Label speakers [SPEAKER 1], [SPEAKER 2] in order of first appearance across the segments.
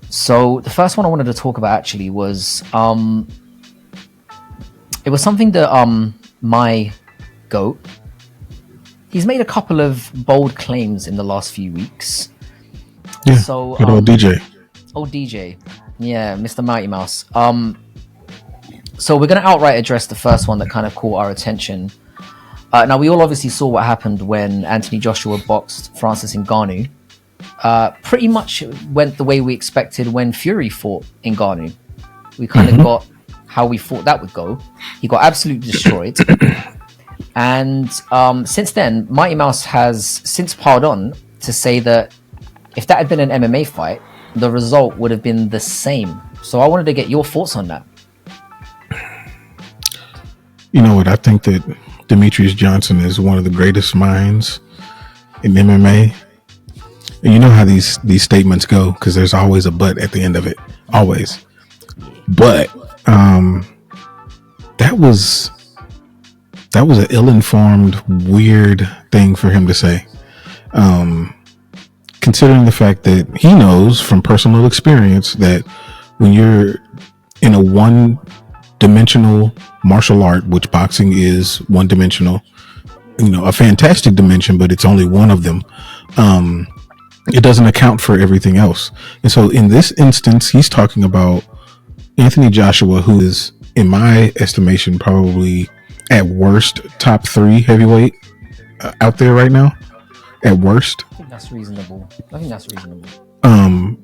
[SPEAKER 1] So the first one I wanted to talk about actually was it was something that my GOAT, he's made a couple of bold claims in the last few weeks.
[SPEAKER 2] Yeah,
[SPEAKER 1] so
[SPEAKER 2] old DJ.
[SPEAKER 1] Old DJ, yeah, Mr. Mighty Mouse. So we're going to outright address the first one that kind of caught our attention. Now we all obviously saw what happened when AnthonyJoshua boxed Francis Ngannou. Pretty much went the way we expected when Fury fought Ngannue. We kind of got how we thought that would go. He got absolutely destroyed. And since then, Mighty Mouse has since piled on to say that if that had been an MMA fight, the result would have been the same. So I wanted to get your thoughts on that.
[SPEAKER 2] You know what? I think that Demetrius Johnson is one of the greatest minds in MMA. And you know how these statements go, because there's always a but at the end of it. Always. But that was an ill-informed, weird thing for him to say. Considering the fact that he knows from personal experience that when you're in a one-dimensional martial art, which boxing is one-dimensional, a fantastic dimension, but it's only one of them. It doesn't account for everything else. And so in this instance, he's talking about AnthonyJoshua, who is, in my estimation, probably at worst top 3 heavyweight out there right now. At worst.
[SPEAKER 1] I think that's reasonable.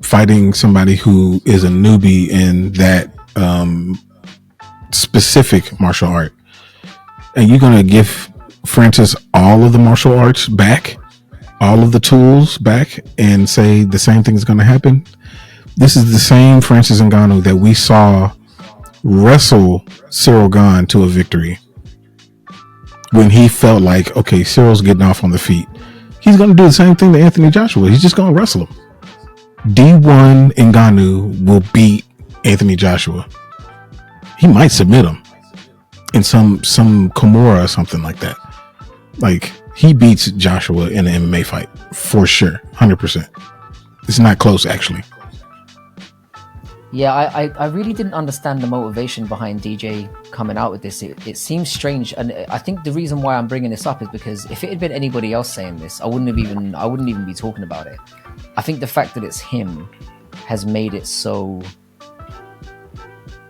[SPEAKER 2] Fighting somebody who is a newbie in that specific martial art. And you're going to give Francis all of the martial arts back, all of the tools back, and say the same thing is going to happen. This is the same Francis Ngannou that we saw wrestle Cyril Gane to a victory when he felt like, okay, Cyril's getting off on the feet. He's going to do the same thing to AnthonyJoshua. He's just going to wrestle him. D1 Ngannue will beat AnthonyJoshua. He might submit him in some Kimura or something like that. Like, he beats Joshua in an MMA fight for sure, 100%. It's not close, actually.
[SPEAKER 1] Yeah, I really didn't understand the motivation behind DJ coming out with this. It seems strange, and I think the reason why I'm bringing this up is because if it had been anybody else saying this, I wouldn't even be talking about it. I think the fact that it's him has made it so.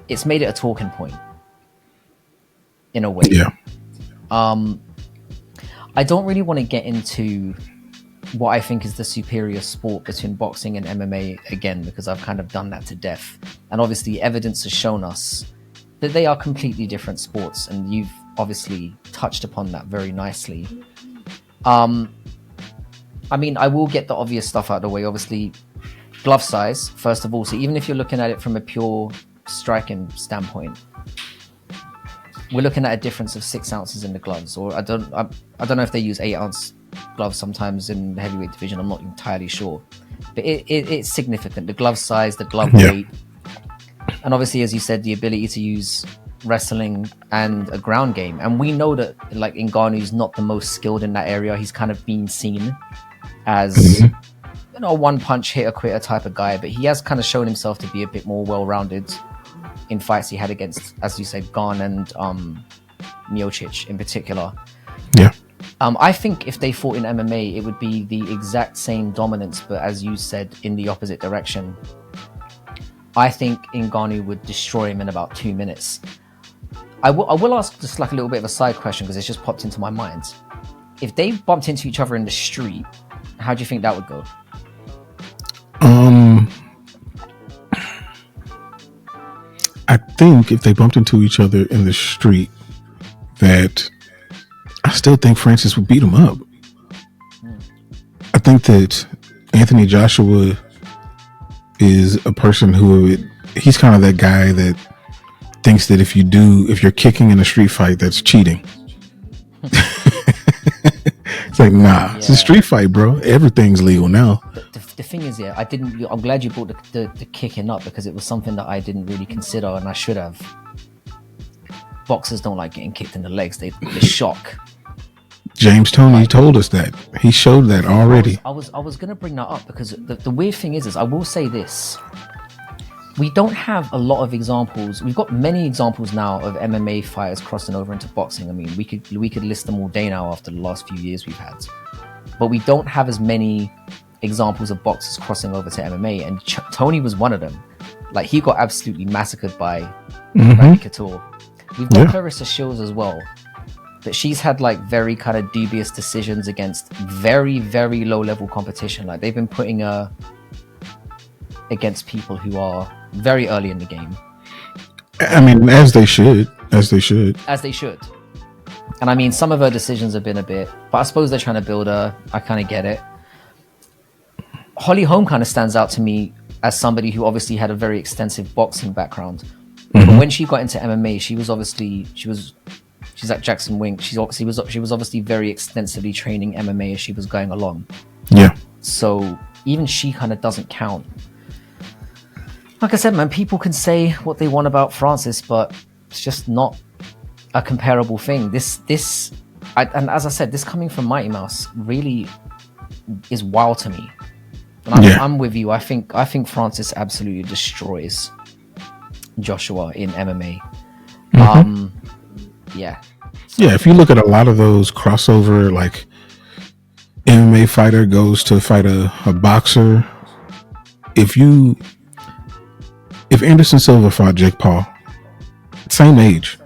[SPEAKER 1] It's made it a talking point, in a way.
[SPEAKER 2] Yeah.
[SPEAKER 1] I don't really want to get into what I think is the superior sport between boxing and MMA again, because I've kind of done that to death. And obviously evidence has shown us that they are completely different sports, and you've obviously touched upon that very nicely. I mean, I will get the obvious stuff out of the way. Obviously, glove size, first of all. So even if you're looking at it from a pure striking standpoint, we're looking at a difference of 6 ounces in the gloves, or I don't know if they use 8-ounce gloves sometimes in the heavyweight division. I'm not entirely sure, but it's significant. The glove size, the glove weight, and obviously, as you said, the ability to use wrestling and a ground game. And we know that, like, Ngannou's not the most skilled in that area. He's kind of been seen as one punch hitter quitter type of guy, but he has kind of shown himself to be a bit more well-rounded in fights he had against, as you said, Gane and Miocic in particular.
[SPEAKER 2] Yeah.
[SPEAKER 1] I think if they fought in MMA, it would be the exact same dominance, but as you said, in the opposite direction. I think Ngannue would destroy him in about 2 minutes. I will ask just like a little bit of a side question, because it's just popped into my mind. If they bumped into each other in the street, how do you think that would go?
[SPEAKER 2] I think if they bumped into each other in the street, that I still think Francis would beat him up. I think that AnthonyJoshua is a person who he's kind of that guy that thinks that if you're kicking in a street fight, that's cheating. It's like, nah, it's a street fight, bro. Everything's legal now.
[SPEAKER 1] The thing is, yeah, I'm glad you brought the kicking up, because it was something that I didn't really consider, and I should have. Boxers don't like getting kicked in the legs. The shock.
[SPEAKER 2] James Toney told us that. He showed that already.
[SPEAKER 1] I was going to bring that up, because the weird thing is I will say this. We don't have a lot of examples. We've got many examples now of MMA fighters crossing over into boxing. I mean, we could list them all day now after the last few years we've had. But we don't have as many examples of boxers crossing over to MMA, and Tony was one of them. Like, he got absolutely massacred by Randy Couture. We've got Clarissa Shields as well, but she's had like very kind of dubious decisions against very, very low level competition. Like, they've been putting her against people who are very early in the game.
[SPEAKER 2] I mean, as they should.
[SPEAKER 1] And I mean, some of her decisions have been a bit, but I suppose they're trying to build her. I kind of get it. Holly Holm kind of stands out to me as somebody who obviously had a very extensive boxing background. But when she got into MMA, she's at Jackson Wink. She was obviously very extensively training MMA as she was going along.
[SPEAKER 2] Yeah.
[SPEAKER 1] So even she kind of doesn't count. Like I said, man, people can say what they want about Francis, but it's just not a comparable thing. And as I said, this coming from Mighty Mouse really is wild to me. And I'm with you. I think Francis absolutely destroys Joshua in MMA. Yeah, if you look at a lot of those crossover, like MMA fighter goes to fight a boxer, if Anderson Silva fought Jake Paul, same age,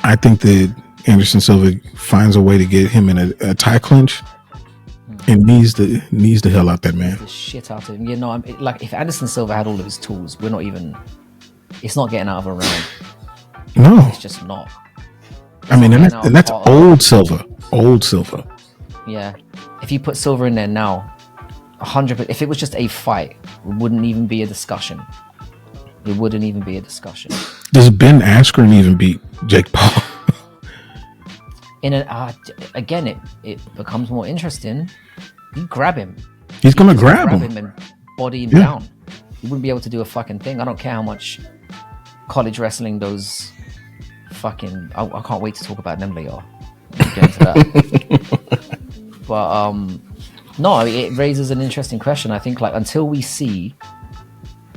[SPEAKER 1] I think that Anderson Silva finds a way to get him in a tie clinch and knees the hell out that man. The shit out of him. You know, like, if Anderson Silva had all of his tools, it's not getting out of a round. No, it's just not. I mean, and that's old Silva. Yeah, if you put Silva in there now, 100%. If it was just a fight, it wouldn't even be a discussion. Does Ben Askren even beat Jake Paul? Again, it becomes more interesting. You grab him. He's gonna grab him and body him down. You wouldn't be able to do a fucking thing. I don't care how much college wrestling those fucking. I can't wait to talk about them later. We'll get into that. But no, it raises an interesting question. I think, like, until we see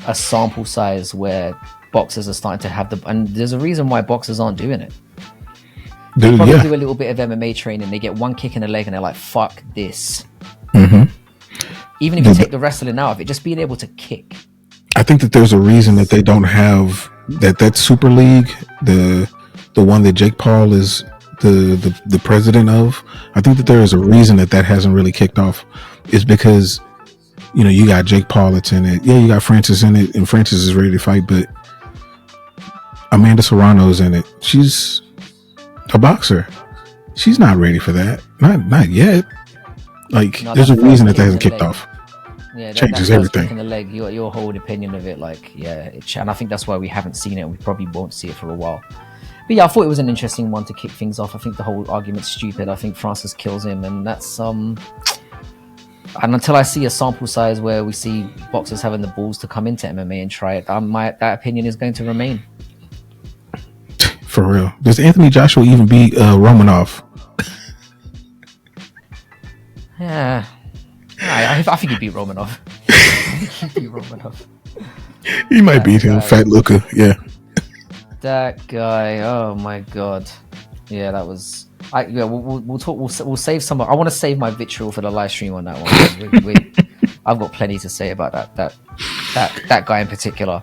[SPEAKER 1] a sample size where boxers are starting to have and there's a reason why boxers aren't doing it. They probably do a little bit of MMA training. They get one kick in the leg and they're like, "Fuck this." Even if you take the wrestling out of it, just being able to kick. I think that there's a reason that they don't have that Super League, the one that Jake Paul is the president of. I think that there is a reason that hasn't really kicked off. Is because, you know, you got Jake Paul that's in it. Yeah, you got Francis in it, and Francis is ready to fight, but Amanda Serrano's in it. She's a boxer. She's not ready for that. Not yet. Like, there's a reason that hasn't kicked off. Yeah, changes everything. In the leg, your whole opinion of it, like, and I think that's why we haven't seen it, and we probably won't see it for a while. But yeah, I thought it was an interesting one to kick things off. I think the whole argument's stupid. I think Francis kills him, and that's and until I see a sample size where we see boxers having the balls to come into MMA and try it, that opinion is going to remain. For real. Does AnthonyJoshua even beat Romanov? Yeah. I think he beat Romanov. He might beat him, Fat Luca. Yeah. That guy. Oh my god. Yeah, that was. We'll talk. We'll save some. I want to save my vitriol for the live stream on that one. I've got plenty to say about that guy in particular.